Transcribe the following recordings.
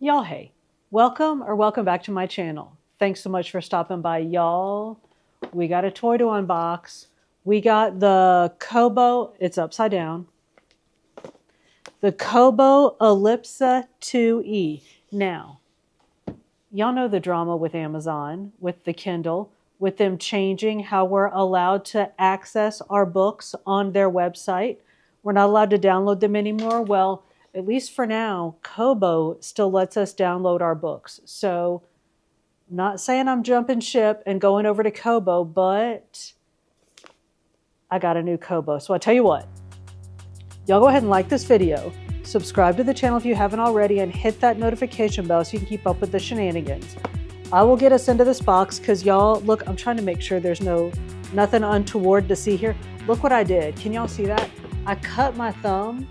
Y'all, hey, welcome back to my channel. Thanks so much for stopping by, y'all. We got a toy to unbox. We got the Kobo, it's upside down, the Kobo Elipsa 2E. Now, y'all know the drama with Amazon, with the Kindle, with them changing how we're allowed to access our books on their website. We're not allowed to download them anymore. Well, at least for now, Kobo still lets us download our books. So, not saying I'm jumping ship and going over to Kobo, but I got a new Kobo. So I tell you what, y'all go ahead and like this video, subscribe to the channel if you haven't already, and hit that notification bell so you can keep up with the shenanigans. I will get us into this box because y'all, look, I'm trying to make sure there's nothing untoward to see here. Look what I did. Can y'all see that? I cut my thumb.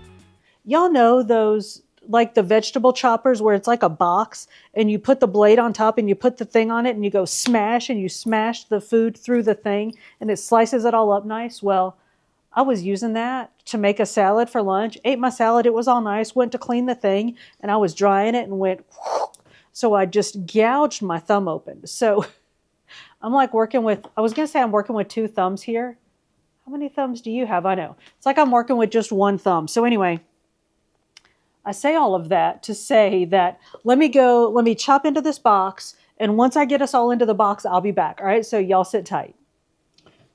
Y'all know those, like the vegetable choppers where it's like a box and you put the blade on top and you put the thing on it and you go smash and you smash the food through the thing and it slices it all up nice? Well, I was using that to make a salad for lunch, ate my salad, it was all nice, went to clean the thing and I was drying it and went, so I just gouged my thumb open. So I'm like working with, I was going to say I'm working with two thumbs here. How many thumbs do you have? I know. It's like I'm working with just one thumb. So anyway, I say all of that to say that let me chop into this box. And once I get us all into the box, I'll be back. All right. So y'all sit tight.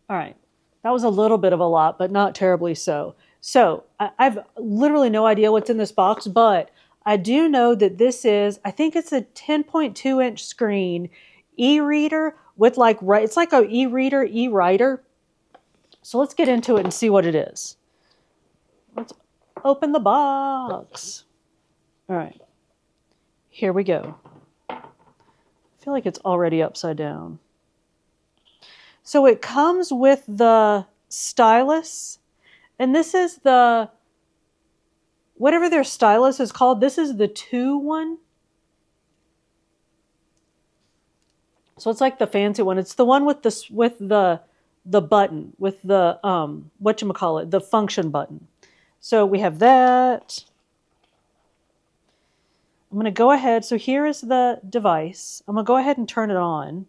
All right. That was a little bit of a lot, but not terribly so. So I've literally no idea what's in this box, but I do know that this is, I think it's a 10.2 inch screen e-reader with like, it's like a e-reader, e-writer. So let's get into it and see what it is. Let's open the box. All right, here we go. I feel like it's already upside down. So it comes with the stylus, and this is the, whatever their stylus is called, this is the 2 one. So it's like the fancy one. It's the one with the button, with the whatchamacallit, the function button. So we have that. I'm going to go ahead. So here is the device. I'm going to go ahead and turn it on.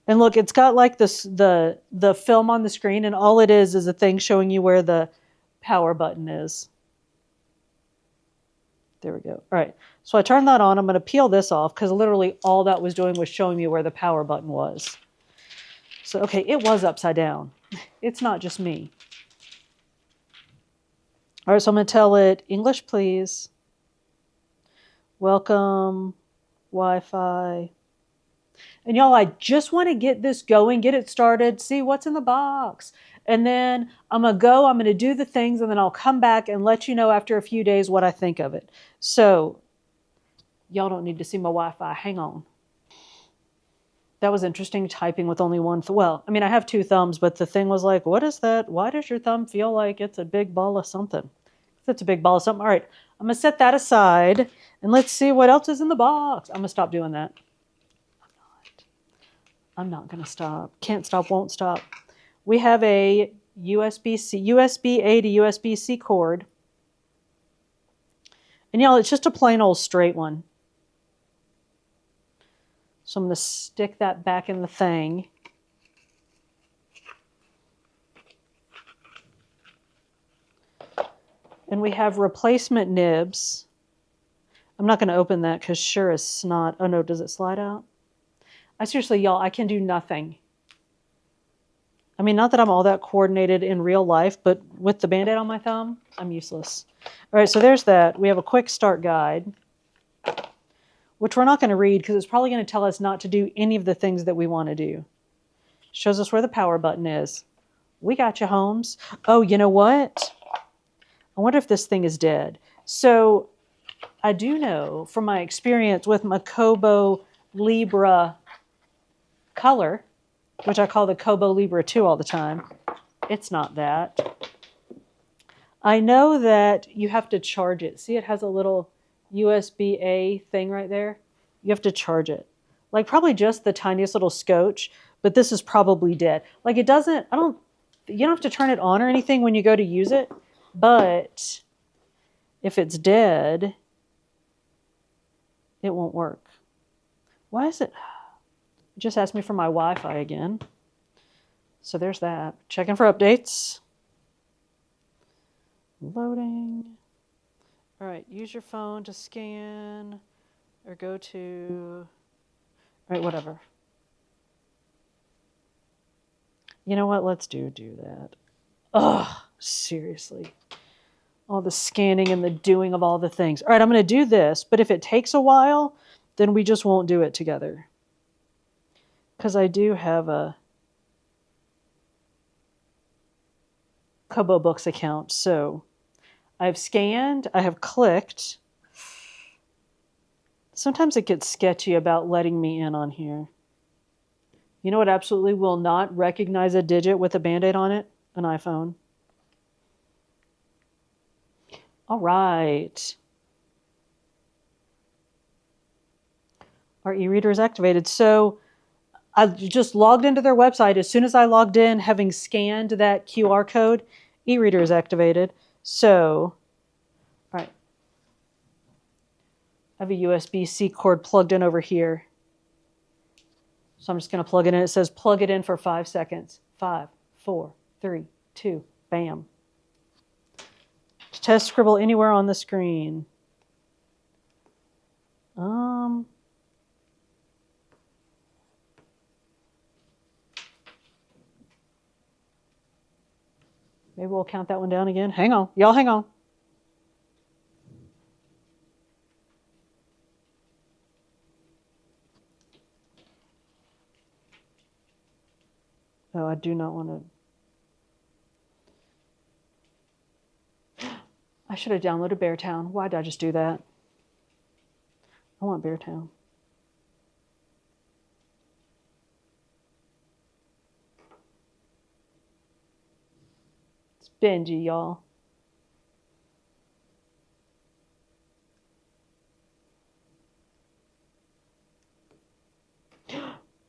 And look, it's got like this, the film on the screen, and all it is a thing showing you where the power button is. There we go. All right. So I turned that on. I'm going to peel this off because literally all that was doing was showing me where the power button was. So, okay, it was upside down. It's not just me. All right, so I'm going to tell it, English, please. Welcome, Wi-Fi. And y'all, I just want to get this going, get it started, see what's in the box. And then I'm going to do the things, and then I'll come back and let you know after a few days what I think of it. So, y'all don't need to see my Wi-Fi. Hang on. That was interesting, typing with only one. Well, I mean, I have two thumbs, but the thing was like, what is that? Why does your thumb feel like it's a big ball of something? It's a big ball of something. All right, I'm going to set that aside, and let's see what else is in the box. I'm going to stop doing that. I'm not going to stop. Can't stop, won't stop. We have a USB-A to USB-C cord. And y'all, it's just a plain old straight one. So I'm going to stick that back in the thing. And we have replacement nibs. I'm not going to open that because sure as snot. Oh no, does it slide out? I seriously, y'all, I can do nothing. I mean, not that I'm all that coordinated in real life, but with the Band-Aid on my thumb, I'm useless. All right, so there's that. We have a quick start guide, which we're not going to read because it's probably going to tell us not to do any of the things that we want to do. Shows us where the power button is. We got you, Holmes. Oh, you know what? I wonder if this thing is dead. So I do know from my experience with my Kobo Libra color, which I call the Kobo Libra 2 all the time. It's not that. I know that you have to charge it. See, it has a little USB-A thing right there. You have to charge it. Like probably just the tiniest little scotch, but this is probably dead. Like it doesn't, you don't have to turn it on or anything when you go to use it, but if it's dead, it won't work. Why is it? It just asked me for my Wi-Fi again. So there's that. Checking for updates. Loading. All right, use your phone to scan or go to, all right, whatever. You know what? Let's do that. Ugh, seriously. All the scanning and the doing of all the things. All right, I'm going to do this, but if it takes a while, then we just won't do it together. Because I do have a Kobo Books account, so I've scanned, I have clicked. Sometimes it gets sketchy about letting me in on here. You know what absolutely will not recognize a digit with a Band-Aid on it? An iPhone. All right. Our e-reader is activated. So I just logged into their website. As soon as I logged in, having scanned that QR code, e-reader is activated. So, all right. I have a USB-C cord plugged in over here. So I'm just going to plug it in. It says plug it in for 5 seconds. 5, 4, 3, 2, bam. Test scribble anywhere on the screen. Maybe we'll count that one down again. Hang on. Y'all hang on. Oh, I do not want to. I should have downloaded Beartown. Why did I just do that? I want Beartown. It's Benji, y'all.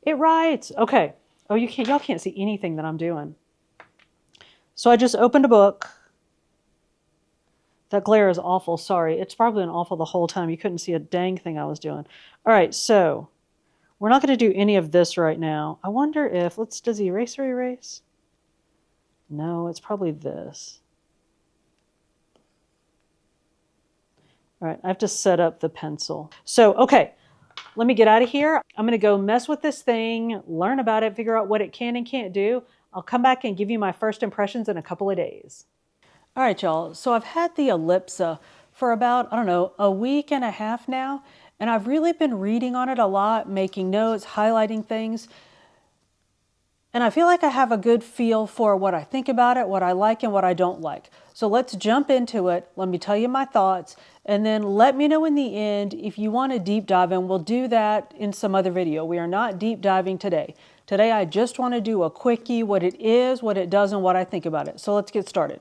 It writes. Okay. Oh, y'all can't see anything that I'm doing. So I just opened a book. That glare is awful. Sorry. It's probably been awful the whole time. You couldn't see a dang thing I was doing. All right. So we're not going to do any of this right now. I wonder if, does the eraser erase? No, it's probably this. All right. I have to set up the pencil. So, okay. Let me get out of here. I'm going to go mess with this thing, learn about it, figure out what it can and can't do. I'll come back and give you my first impressions in a couple of days. All right, y'all. So I've had the Elipsa for about, I don't know, a week and a half now. And I've really been reading on it a lot, making notes, highlighting things. And I feel like I have a good feel for what I think about it, what I like and what I don't like. So let's jump into it. Let me tell you my thoughts. And then let me know in the end if you want to deep dive, and we'll do that in some other video. We are not deep diving today. Today I just want to do a quickie, what it is, what it does, and what I think about it. So let's get started.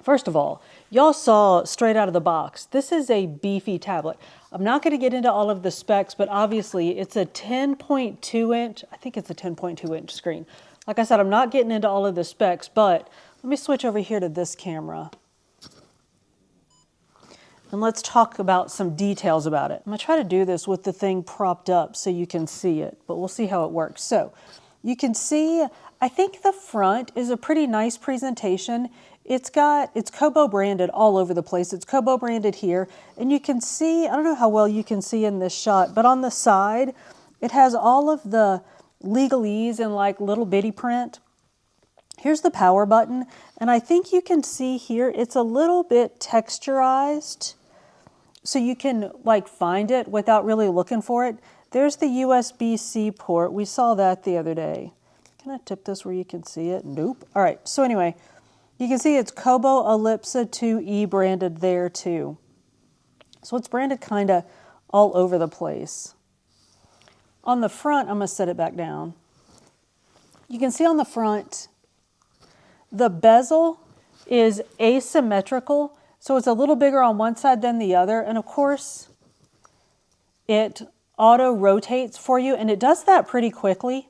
First of all, y'all saw straight out of the box, this is a beefy tablet. I'm not going to get into all of the specs, but obviously it's a 10.2 inch, I think it's a 10.2 inch screen. Like I said, I'm not getting into all of the specs, but let me switch over here to this camera. And let's talk about some details about it. I'm going to try to do this with the thing propped up so you can see it, but we'll see how it works. So you can see, I think the front is a pretty nice presentation. It's Kobo branded all over the place. It's Kobo branded here. And you can see, I don't know how well you can see in this shot, but on the side, it has all of the legalese in like little bitty print. Here's the power button. And I think you can see here, it's a little bit texturized. So you can like find it without really looking for it. There's the USB-C port. We saw that the other day. Can I tip this where you can see it? Nope. All right. So anyway, you can see it's Kobo Elipsa 2E branded there too. So it's branded kind of all over the place. On the front, I'm going to set it back down. You can see on the front, the bezel is asymmetrical. So it's a little bigger on one side than the other. And of course, it auto rotates for you. And it does that pretty quickly.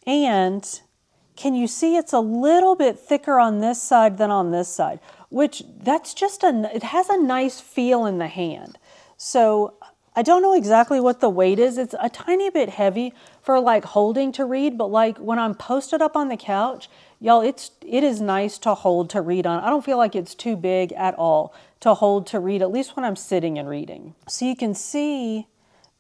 And can you see it's a little bit thicker on this side than on this side? Which that's just it has a nice feel in the hand. So I don't know exactly what the weight is. It's a tiny bit heavy for like holding to read, but like when I'm posted up on the couch, y'all, it is nice to hold to read on. I don't feel like it's too big at all to hold to read, at least when I'm sitting and reading. So you can see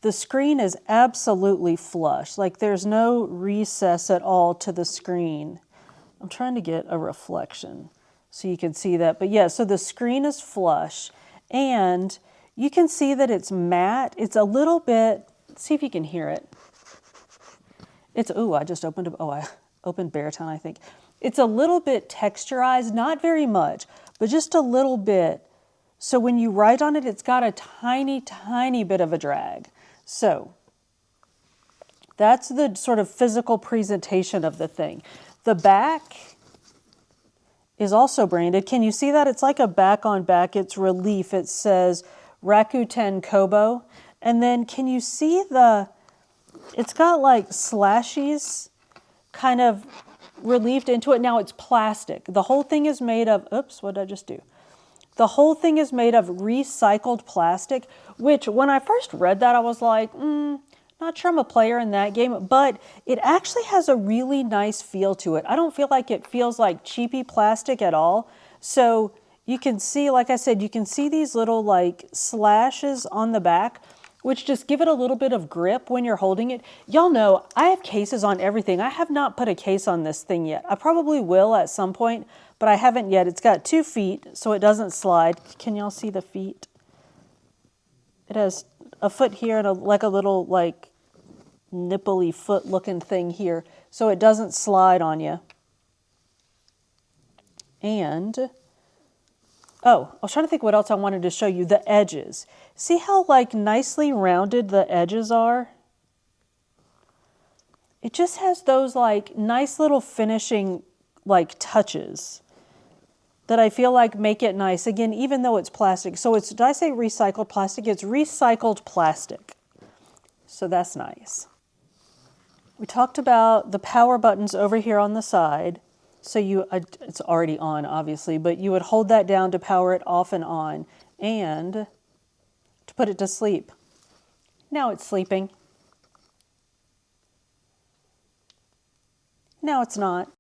the screen is absolutely flush. Like there's no recess at all to the screen. I'm trying to get a reflection so you can see that. But yeah, so the screen is flush and you can see that it's matte. It's a little bit, see if you can hear it. It's, ooh, I opened Beartown, I think. It's a little bit texturized, not very much, but just a little bit. So when you write on it, it's got a tiny, tiny bit of a drag. So that's the sort of physical presentation of the thing. The back is also branded. Can you see that? It's like a back on back. It's relief. It says Rakuten Kobo. And then can you see it's got like slashes kind of relieved into it. Now it's plastic. The whole thing is made of, oops, what did I just do? The whole thing is made of recycled plastic, which when I first read that, I was like, not sure I'm a player in that game, but it actually has a really nice feel to it. I don't feel like it feels like cheapy plastic at all. So you can see, like I said, you can see these little like slashes on the back, which just give it a little bit of grip when you're holding it. Y'all know I have cases on everything. I have not put a case on this thing yet. I probably will at some point, but I haven't yet. It's got 2 feet, so it doesn't slide. Can y'all see the feet? It has a foot here and like a little like nipply foot looking thing here, so it doesn't slide on you. And oh, I was trying to think what else I wanted to show you. The edges. See how like nicely rounded the edges are? It just has those like nice little finishing like touches that I feel like make it nice. Again, even though it's plastic. So it's, did I say recycled plastic? It's recycled plastic. So that's nice. We talked about the power buttons over here on the side. So it's already on, obviously, but you would hold that down to power it off and on and to put it to sleep. Now it's sleeping. Now it's not.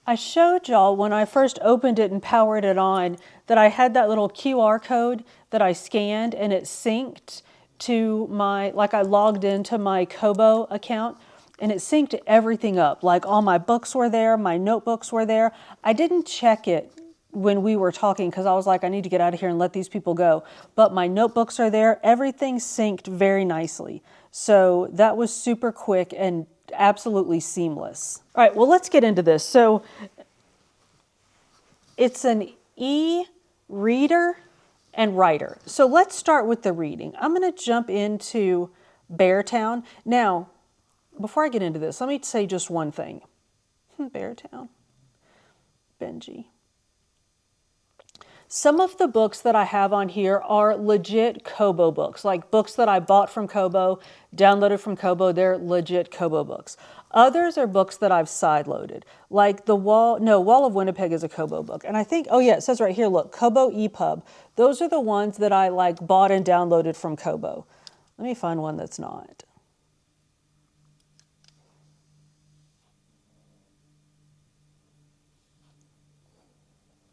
I showed y'all when I first opened it and powered it on that I had that little QR code that I scanned and it synced to my, like I logged into my Kobo account and it synced everything up. Like all my books were there, my notebooks were there. I didn't check it when we were talking because I was like, I need to get out of here and let these people go. But my notebooks are there. Everything synced very nicely. So that was super quick and absolutely seamless. All right, well, let's get into this. So it's an e-reader and writer. So let's start with the reading. I'm going to jump into Beartown. Now, before I get into this, let me say just one thing. Beartown. Benji. Some of the books that I have on here are legit Kobo books, like books that I bought from Kobo, downloaded from Kobo. They're legit Kobo books. Others are books that I've sideloaded, like Wall of Winnipeg is a Kobo book. And I think, oh yeah, it says right here, look, Kobo EPUB. Those are the ones that I like bought and downloaded from Kobo. Let me find one that's not.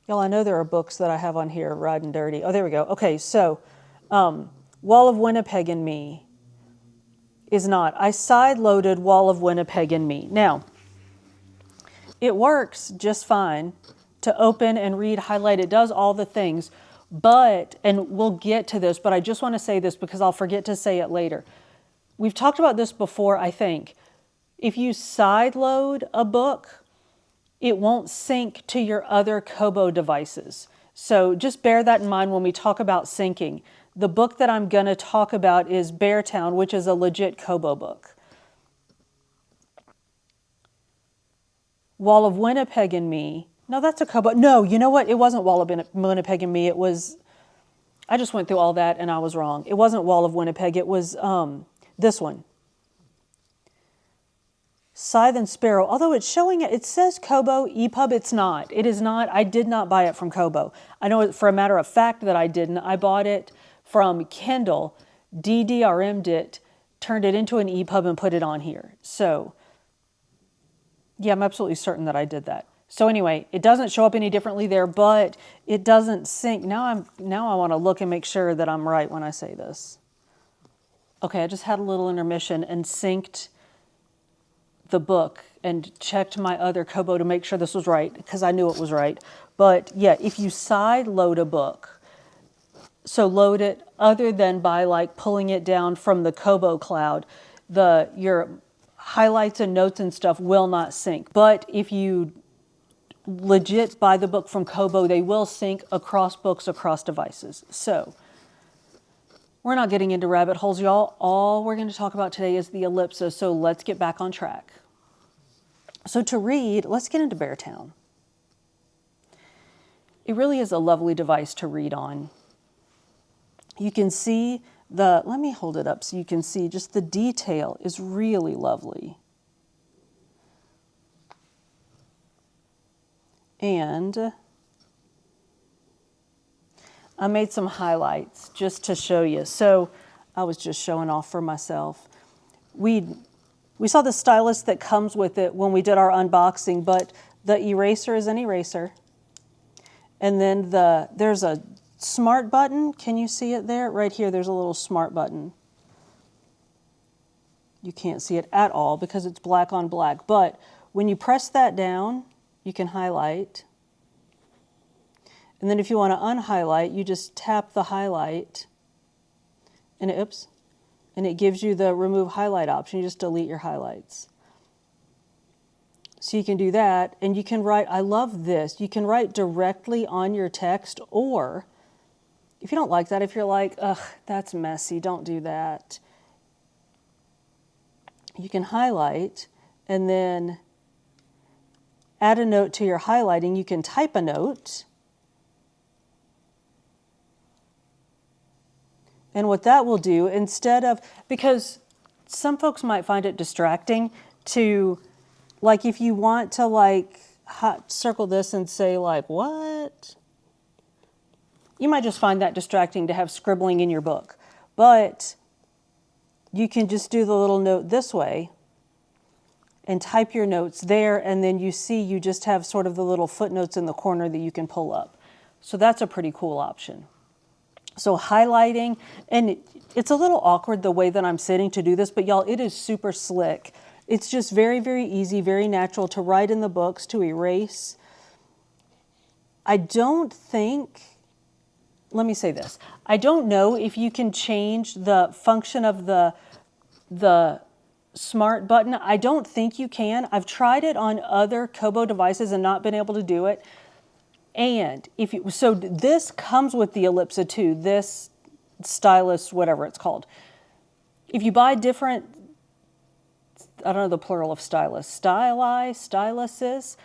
Y'all, I know there are books that I have on here, Riding Dirty. Oh, there we go. Okay, so Wall of Winnipeg and Me is not. I side-loaded Wall of Winnipeg and Me. Now, it works just fine to open and read, highlight. It does all the things, but, and we'll get to this, but I just want to say this because I'll forget to say it later. We've talked about this before, I think. If you side-load a book, it won't sync to your other Kobo devices. So just bear that in mind when we talk about syncing. The book that I'm going to talk about is Beartown, which is a legit Kobo book. Wall of Winnipeg and Me. No, that's a Kobo. No, you know what? It wasn't Wall of Winnipeg and Me. It was, I just went through all that and I was wrong. It wasn't Wall of Winnipeg. It was this one. Scythe and Sparrow, although it's showing it says Kobo EPUB, it's not. It is not. I did not buy it from Kobo. I know for a matter of fact that I didn't. I bought it from Kindle, DDRM'd it, turned it into an EPUB and put it on here. So yeah, I'm absolutely certain that I did that. So anyway, it doesn't show up any differently there, but it doesn't sync. Now I want to look and make sure that I'm right when I say this. Okay, I just had a little intermission and synced the book and checked my other Kobo to make sure this was right, because I knew it was right. But yeah, if you side load a book, so load it other than by like pulling it down from the Kobo cloud, your highlights and notes and stuff will not sync. But if you legit buy the book from Kobo, they will sync across books, across devices. So we're not getting into rabbit holes, y'all. All we're going to talk about today is the Elipsa, so let's get back on track. So to read, let's get into Beartown. It really is a lovely device to read on. You can see let me hold it up so you can see just the detail is really lovely. And I made some highlights just to show you. So I was just showing off for myself. We saw the stylus that comes with it when we did our unboxing, but the eraser is an eraser. And then there's a smart button. Can you see it there? Right here, there's a little smart button. You can't see it at all because it's black on black. But when you press that down, you can highlight. And then if you want to unhighlight, you just tap the highlight. And it gives you the remove highlight option. You just delete your highlights. So you can do that, and you can write, I love this, you can write directly on your text, or if you don't like that, if you're like, ugh, that's messy, don't do that. You can highlight and then add a note to your highlighting. You can type a note. And what that will do, instead of, because some folks might find it distracting to, like if you want to like circle this and say like, what? You might just find that distracting to have scribbling in your book. But you can just do the little note this way and type your notes there, and then you see you just have sort of the little footnotes in the corner that you can pull up. So that's a pretty cool option. So highlighting, and it's a little awkward the way that I'm sitting to do this, but y'all, it is super slick. It's just very, very easy, very natural to write in the books, to erase. I don't think, let me say this. I don't know if you can change the function of the smart button. I don't think you can. I've tried it on other Kobo devices and not been able to do it. And so this comes with the Elipsa too, this stylus, whatever it's called. If you buy different, I don't know the plural of stylus, styluses,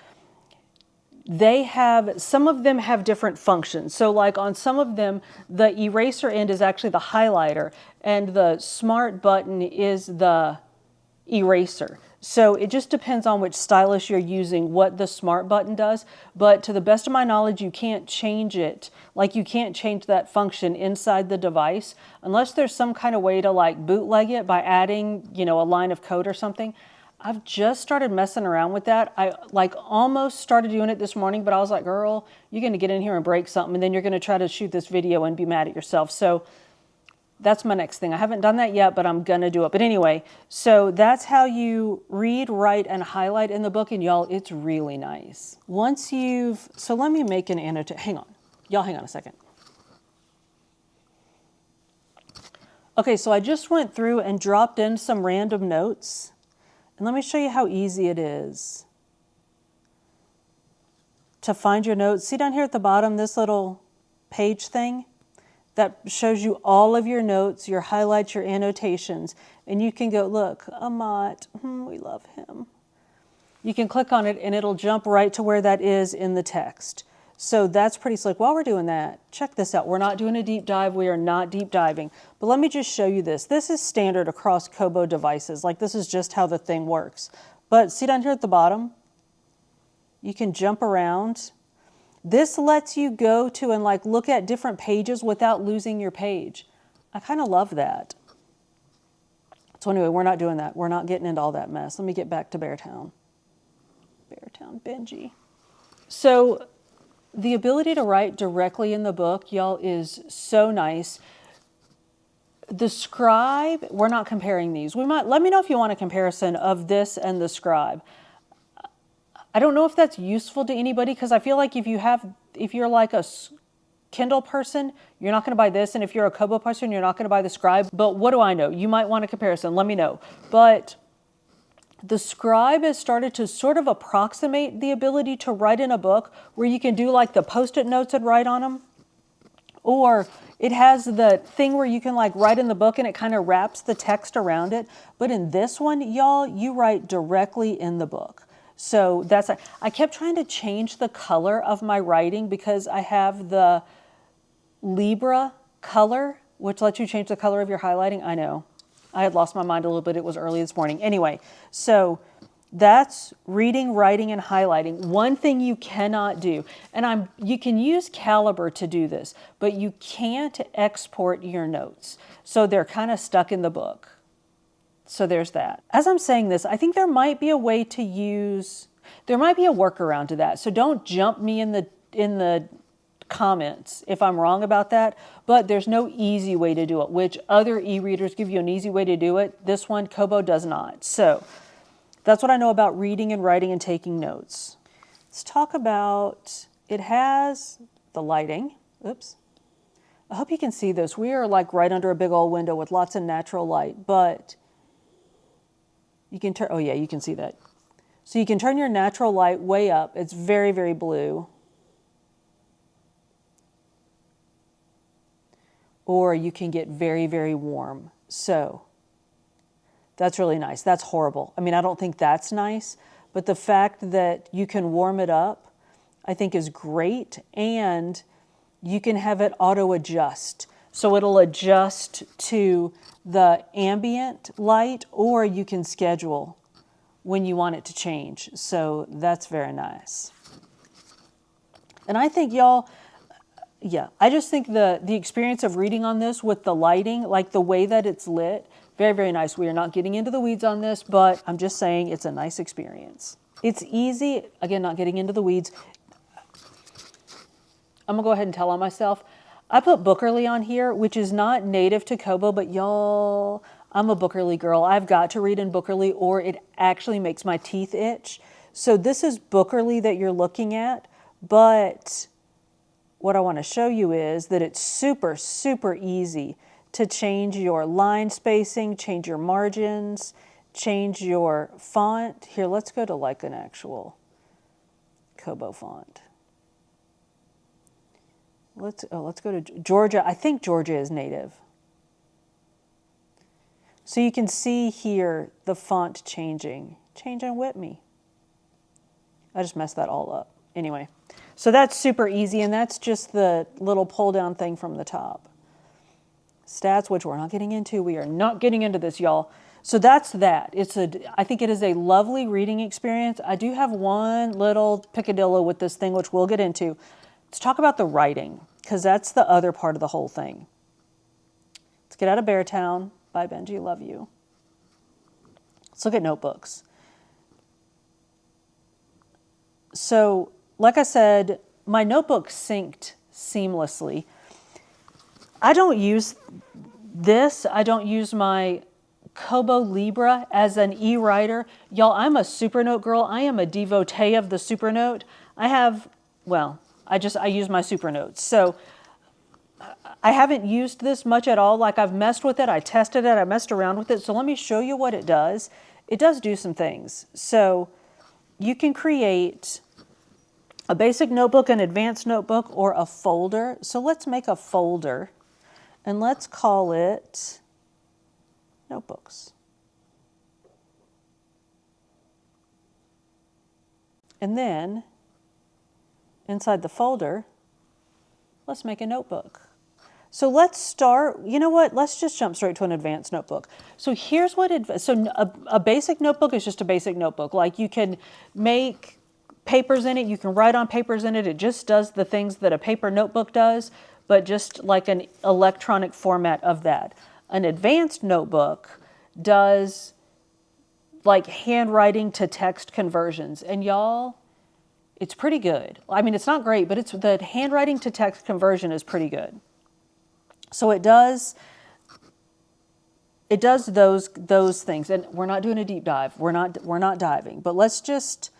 some of them have different functions. So like on some of them, the eraser end is actually the highlighter and the smart button is the eraser. So it just depends on which stylus you're using, what the smart button does. But to the best of my knowledge, you can't change it. Like you can't change that function inside the device unless there's some kind of way to like bootleg it by adding, a line of code or something. I've just started messing around with that. I like almost started doing it this morning, but I was like, girl, you're going to get in here and break something, and then you're going to try to shoot this video and be mad at yourself. So that's my next thing. I haven't done that yet, but I'm going to do it. But anyway, so that's how you read, write, and highlight in the book. And y'all, it's really nice. So let me make an annotation. Hang on. Y'all hang on a second. Okay, so I just went through and dropped in some random notes. And let me show you how easy it is to find your notes. See down here at the bottom, this little page thing? That shows you all of your notes, your highlights, your annotations. And you can go, look, Amat, we love him. You can click on it and it'll jump right to where that is in the text. So that's pretty slick. While we're doing that, check this out. We're not doing a deep dive. We are not deep diving. But let me just show you this. This is standard across Kobo devices. Like this is just how the thing works. But see down here at the bottom? You can jump around. This lets you go to and like look at different pages without losing your page. I kind of love that. So anyway, we're not doing that. We're not getting into all that mess. Let me get back to Beartown. Beartown Benji. So the ability to write directly in the book, y'all, is so nice. The scribe, we're not comparing these. We might, let me know if you want a comparison of this and the scribe. I don't know if that's useful to anybody, because I feel like if you're like a Kindle person, you're not going to buy this, and if you're a Kobo person, you're not going to buy the scribe. But what do I know? You might want a comparison. Let me know. But the scribe has started to sort of approximate the ability to write in a book, where you can do like the post-it notes and write on them. Or it has the thing where you can like write in the book and it kind of wraps the text around it. But in this one, y'all, you write directly in the book. So that's, I kept trying to change the color of my writing because I have the Libra color, which lets you change the color of your highlighting. I know. I had lost my mind a little bit. It was early this morning. Anyway, so that's reading, writing, and highlighting. One thing you cannot do, and you can use Calibre to do this, but you can't export your notes. So they're kind of stuck in the book. So there's that. As I'm saying this, I think there might be a way to use, there might be a workaround to that. So don't jump me in the comments if I'm wrong about that, but there's no easy way to do it, which other e-readers give you an easy way to do it. This one, Kobo, does not. So that's what I know about reading and writing and taking notes. Let's talk about, it has the lighting. Oops. I hope you can see this. We are like right under a big old window with lots of natural light, but you can turn, oh yeah, you can see that. So you can turn your natural light way up. It's very, very blue. Or you can get very, very warm. So that's really nice. That's horrible. I mean, I don't think that's nice, but the fact that you can warm it up, I think is great. And you can have it auto adjust. So it'll adjust to the ambient light, or you can schedule when you want it to change. So that's very nice. And I think y'all, yeah, I just think the experience of reading on this with the lighting, like the way that it's lit, very, very nice. We are not getting into the weeds on this, but I'm just saying it's a nice experience. It's easy, again, not getting into the weeds. I'm gonna go ahead and tell on myself. I put Bookerly on here, which is not native to Kobo, but y'all, I'm a Bookerly girl. I've got to read in Bookerly or it actually makes my teeth itch. So this is Bookerly that you're looking at, but what I want to show you is that it's super, super easy to change your line spacing, change your margins, change your font. Here, let's go to like an actual Kobo font. Let's go to Georgia. I think Georgia is native. So you can see here the font changing with me. I just messed that all up. Anyway, so that's super easy, and that's just the little pull down thing from the top. Stats, which we're not getting into. We are not getting into this, y'all. So that's that. I think it is a lovely reading experience. I do have one little picadillo with this thing, which we'll get into. Let's talk about the writing, because that's the other part of the whole thing. Let's get out of Beartown. Bye, Benji. Love you. Let's look at notebooks. So, like I said, my notebook synced seamlessly. I don't use this. I don't use my Kobo Libra as an e-writer. Y'all, I'm a Supernote girl. I am a devotee of the Supernote. I use my Supernotes. So I haven't used this much at all. Like I've messed with it. I tested it. I messed around with it. So let me show you what it does. It does do some things. So you can create a basic notebook, an advanced notebook, or a folder. So let's make a folder and let's call it notebooks. And then inside the folder, let's make a notebook. So let's start, you know what, let's just jump straight to an advanced notebook. So here's what, a basic notebook is just a basic notebook. Like you can make papers in it, you can write on papers in it, it just does the things that a paper notebook does. but just like an electronic format of that. An advanced notebook does like handwriting to text conversions. And y'all, it's pretty good. I mean, it's not great, but the handwriting to text conversion is pretty good. So it does those things. And we're not doing a deep dive. We're not diving, but let's just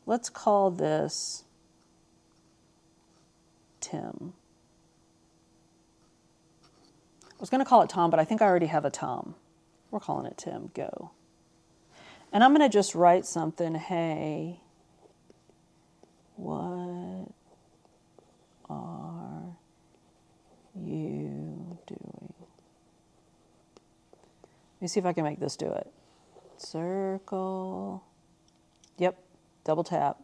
let's call this Tim. I was going to call it Tom, but I think I already have a Tom. We're calling it Tim. Go. And I'm going to just write something. Hey, what are you doing? Let me see if I can make this do it. Circle. Yep. Double tap.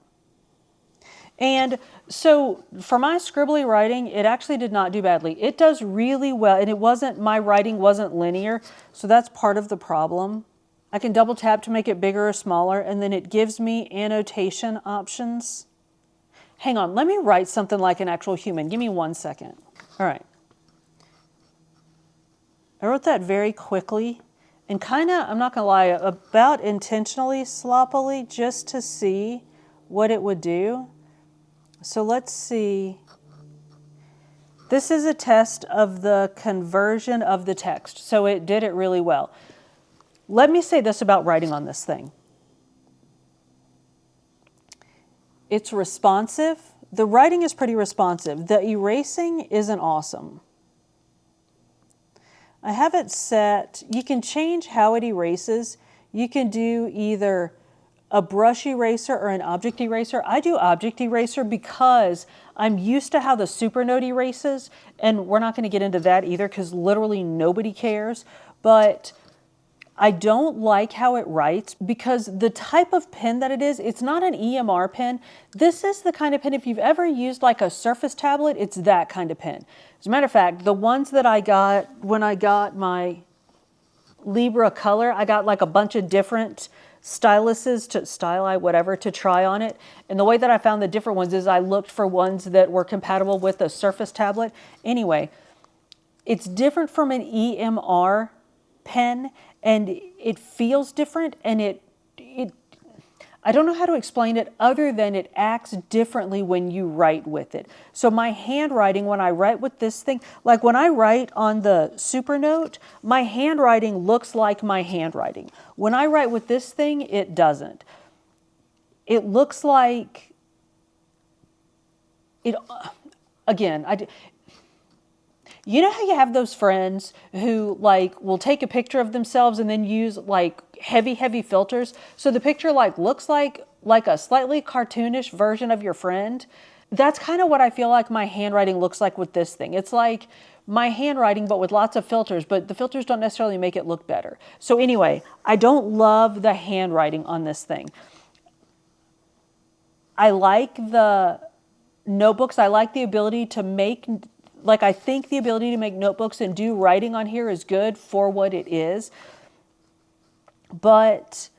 And so for my scribbly writing, it actually did not do badly. It does really well, and my writing wasn't linear, so that's part of the problem. I can double tap to make it bigger or smaller, and then it gives me annotation options. Hang on, let me write something like an actual human. Give me 1 second. All right. I wrote that very quickly, and kind of, I'm not going to lie, about intentionally sloppily, just to see what it would do. So let's see. This is a test of the conversion of the text. So it did it really well. Let me say this about writing on this thing. It's responsive. The writing is pretty responsive. The erasing isn't awesome. I have it set, you can change how it erases. You can do either a brush eraser or an object eraser. I do object eraser because I'm used to how the Supernote erases, and we're not going to get into that either because literally nobody cares. But I don't like how it writes because the type of pen that it is, it's not an EMR pen. This is the kind of pen, if you've ever used like a Surface tablet, it's that kind of pen. As a matter of fact, the ones that I got when I got my Libra Color, I got like a bunch of different styluses to try on it. And the way that I found the different ones is I looked for ones that were compatible with a Surface tablet. Anyway, it's different from an EMR pen, and it feels different, and I don't know how to explain it other than it acts differently when you write with it. So my handwriting, when I write with this thing, like when I write on the Supernote, my handwriting looks like my handwriting. When I write with this thing, it doesn't. It looks like it, again, you know how you have those friends who like will take a picture of themselves and then use like heavy filters? So the picture like looks like a slightly cartoonish version of your friend. That's kind of what I feel like my handwriting looks like with this thing. It's like my handwriting, but with lots of filters, but the filters don't necessarily make it look better. So anyway, I don't love the handwriting on this thing. I like the notebooks. I like the ability to make, like I think the ability to make notebooks and do writing on here is good for what it is. But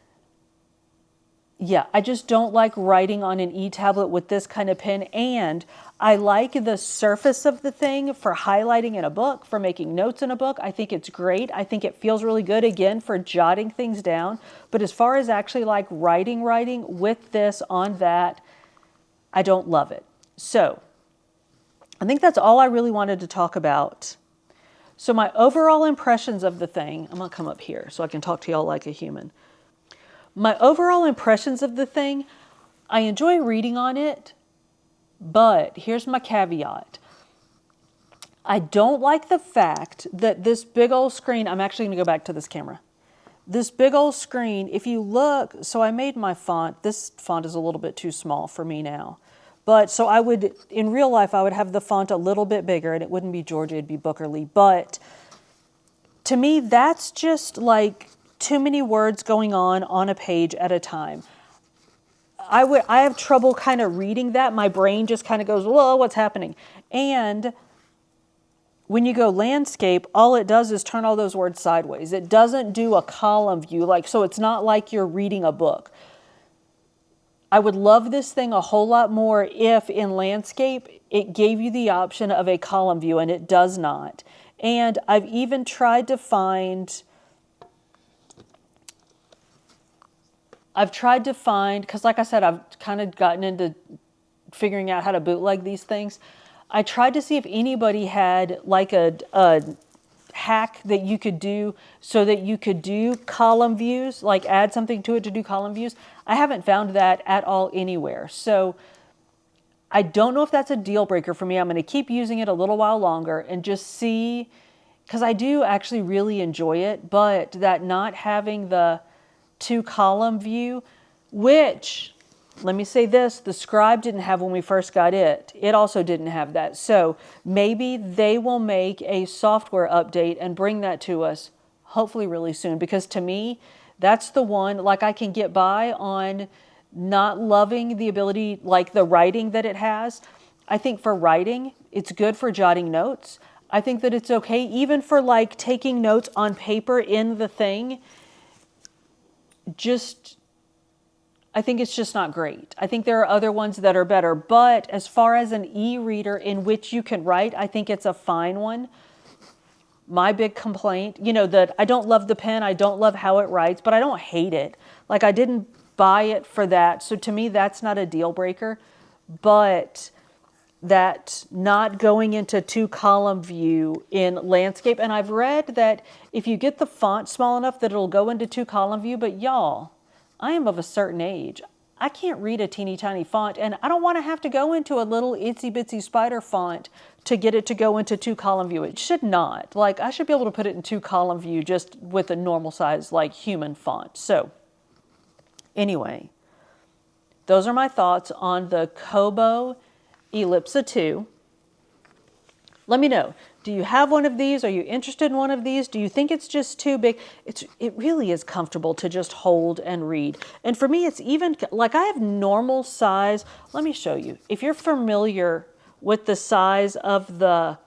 yeah, I just don't like writing on an e-tablet with this kind of pen. And I like the surface of the thing for highlighting in a book, for making notes in a book. I think it's great. I think it feels really good, again, for jotting things down. But as far as actually like writing with this on that, I don't love it. So I think that's all I really wanted to talk about. So my overall impressions of the thing, I'm going to come up here so I can talk to y'all like a human. My overall impressions of the thing, I enjoy reading on it, but here's my caveat. I don't like the fact that this big old screen, I'm actually going to go back to this camera. This big old screen, if you look, so I made my font. This font is a little bit too small for me now. But so I would, in real life, I would have the font a little bit bigger, and it wouldn't be Georgia, it'd be Booker Lee. But to me, that's just like too many words going on a page at a time. I have trouble kind of reading that. My brain just kind of goes, whoa, what's happening? And when you go landscape, all it does is turn all those words sideways. It doesn't do a column view, so it's not like you're reading a book. I would love this thing a whole lot more if in landscape it gave you the option of a column view, and it does not. And I've even tried to find, because like I said, I've kind of gotten into figuring out how to bootleg these things. I tried to see if anybody had like a hack that you could do so that you could do column views, like add something to it to do column views. I haven't found that at all anywhere. So I don't know if that's a deal breaker for me. I'm going to keep using it a little while longer and just see, because I do actually really enjoy it, but that not having the 2-column view, which, let me say this, the Scribe didn't have when we first got it. It also didn't have that. So maybe they will make a software update and bring that to us hopefully really soon, because to me, that's the one, like I can get by on not loving the ability, like the writing that it has. I think for writing, it's good for jotting notes. I think that it's okay even for like taking notes on paper in the thing. I think it's just not great. I think there are other ones that are better, but as far as an e-reader in which you can write, I think it's a fine one. My big complaint, that I don't love the pen, I don't love how it writes, but I don't hate it. Like I didn't buy it for that. So to me, that's not a deal breaker, but that not going into 2-column view in landscape. And I've read that if you get the font small enough that it'll go into 2-column view, but y'all, I am of a certain age. I can't read a teeny tiny font, and I don't want to have to go into a little itsy bitsy spider font to get it to go into 2-column view. It should not. Like I should be able to put it in 2-column view just with a normal size, like human font. So anyway, those are my thoughts on the Kobo Elipsa 2. Let me know. Do you have one of these? Are you interested in one of these? Do you think it's just too big? It really is comfortable to just hold and read. And for me, it's even, like I have normal size. Let me show you. If you're familiar with the size of the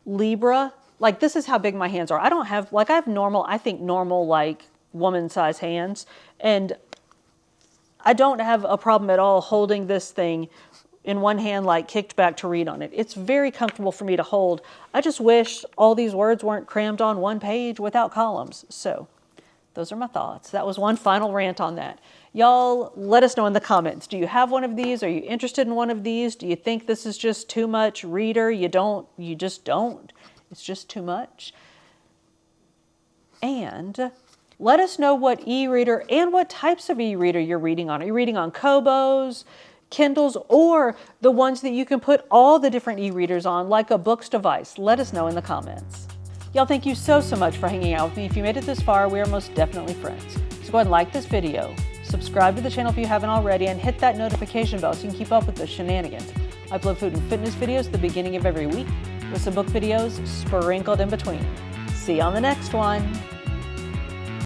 Libra, like this is how big my hands are. I don't have, like I have normal, I think normal like woman size hands. And I don't have a problem at all holding this thing in one hand, like kicked back to read on it. It's very comfortable for me to hold. I just wish all these words weren't crammed on one page without columns. So those are my thoughts. That was one final rant on that. Y'all, let us know in the comments. Do you have one of these? Are you interested in one of these? Do you think this is just too much reader? You just don't. It's just too much. And let us know what e-reader and what types of e-reader you're reading on. Are you reading on Kobos, Kindles, or the ones that you can put all the different e-readers on, like a Books device? Let us know in the comments. Y'all, thank you so much for hanging out with me. If you made it this far, we are most definitely friends. So go ahead and like this video, subscribe to the channel if you haven't already, and hit that notification bell so you can keep up with the shenanigans. I upload food and fitness videos at the beginning of every week, with some book videos sprinkled in between. See you on the next one.